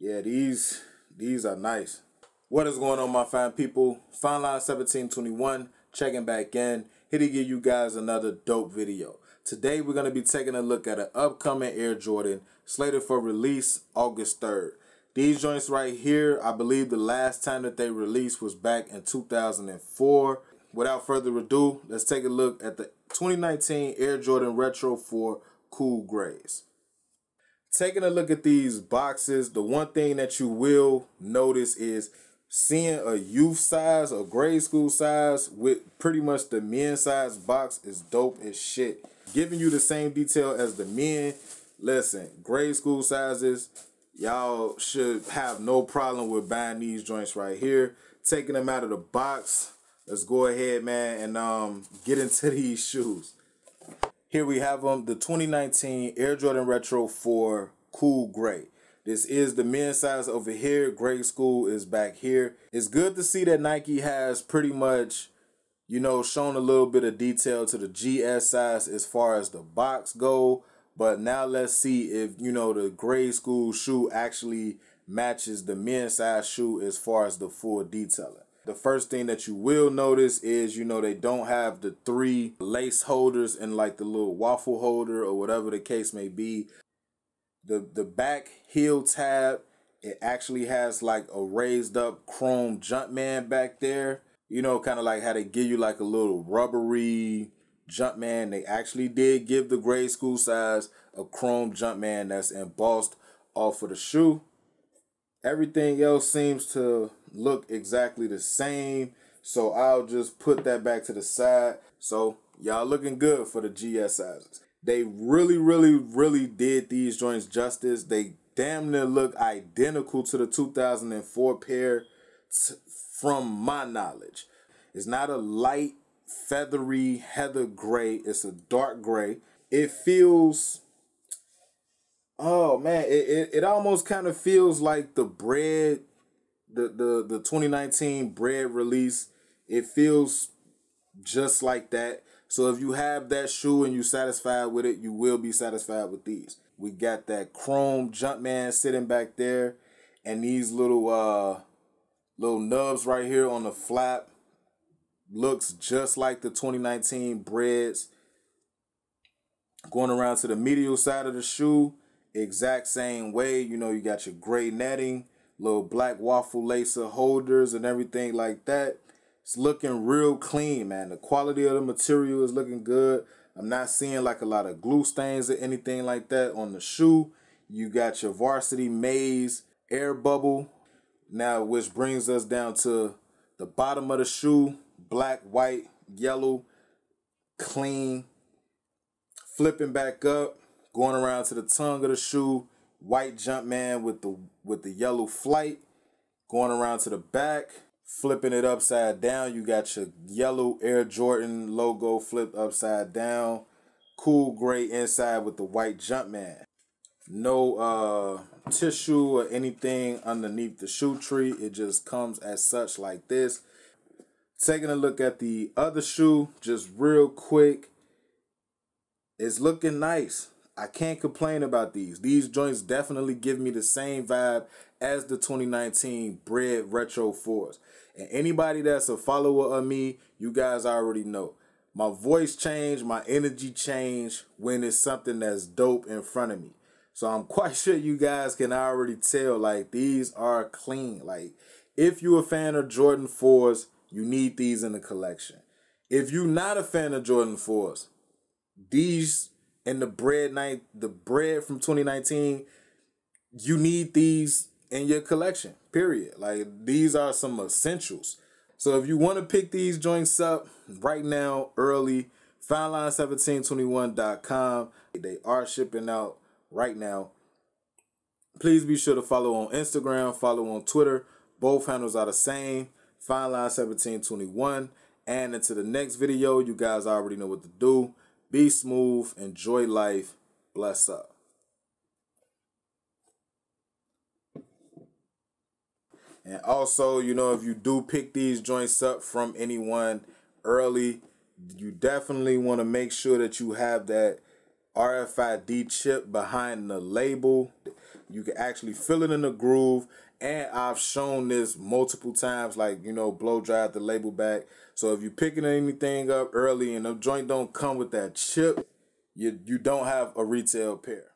Yeah, these are nice. What is going on, my fine people? Fineline1721 checking back in, here to give you guys another dope video. Today we're going to be taking a look at an upcoming Air Jordan slated for release August 3rd. These joints right here, I believe the last time that they released was back in 2004. Without further ado, let's take a look at the 2019 Air Jordan Retro 4 Cool Grays. Taking a look at these boxes, the one thing that you will notice is seeing a youth size or grade school size with pretty much the men's size box is dope as shit. Giving you the same detail as the men. Listen, grade school sizes, y'all should have no problem with buying these joints right here. Taking them out of the box, let's go ahead, man, and get into these shoes. Here we have them, the 2019 Air Jordan Retro 4 Cool Gray. This is the men's size over here. Grade school is back here. It's good to see that Nike has pretty much, you know, shown a little bit of detail to the GS size as far as the box go. But now let's see if, you know, the grade school shoe actually matches the men's size shoe as far as the full detailing. The first thing that you will notice is, you know, they don't have the 3 lace holders and like the little waffle holder or whatever the case may be. The back heel tab, it actually has like a raised up chrome jumpman back there. You know, kind of like how they give you like a little rubbery jumpman. They actually did give the grade school size a chrome jumpman that's embossed off of the shoe. Everything else seems to look exactly the same, so I'll just put that back to the side. So y'all looking good for the GS sizes. They really did these joints justice. They damn near look identical to the 2004 pair from my knowledge. It's not a light feathery heather gray, it's a dark gray. It feels, oh man, it almost kind of feels like the bread, the 2019 bread release. It feels just like that. So if you have that shoe and you're satisfied with it, you will be satisfied with these. We got that chrome Jumpman sitting back there, and these little nubs right here on the flap looks just like the 2019 breads. Going around to the medial side of the shoe, exact same way. You know, you got your gray netting, little black waffle lacer holders and everything like that. It's looking real clean, man. The quality of the material is looking good. I'm not seeing like a lot of glue stains or anything like that on the shoe. You got your Varsity Maze air bubble. Now, which brings us down to the bottom of the shoe. Black, white, yellow, clean. Flipping back up, going around to the tongue of the shoe, white Jumpman with the yellow flight. Going around to the back, flipping it upside down, you got your yellow Air Jordan logo flipped upside down. Cool gray inside with the white Jumpman. No tissue or anything underneath the shoe tree. It just comes as such like this. Taking a look at the other shoe, just real quick. It's looking nice. I can't complain about these. These joints definitely give me the same vibe as the 2019 Bread Retro 4s. And anybody that's a follower of me, you guys already know. My voice changed, my energy changed when it's something that's dope in front of me. So I'm quite sure you guys can already tell, like, these are clean. Like, if you're a fan of Jordan 4s, you need these in the collection. If you're not a fan of Jordan 4s, these and the bread from 2019, you need these in your collection, period. Like, these are some essentials. So if you want to pick these joints up right now, early, fineline1721.com. They are shipping out right now. Please be sure to follow on Instagram, follow on Twitter. Both handles are the same, Fineline1721. And until the next video, you guys already know what to do. Be smooth, enjoy life, bless up. And also, you know, if you do pick these joints up from anyone early, you definitely want to make sure that you have that RFID chip behind the label. You can actually feel it in the groove. And I've shown this multiple times, like, you know, blow dry the label back. So if you're picking anything up early and the joint don't come with that chip, you don't have a retail pair.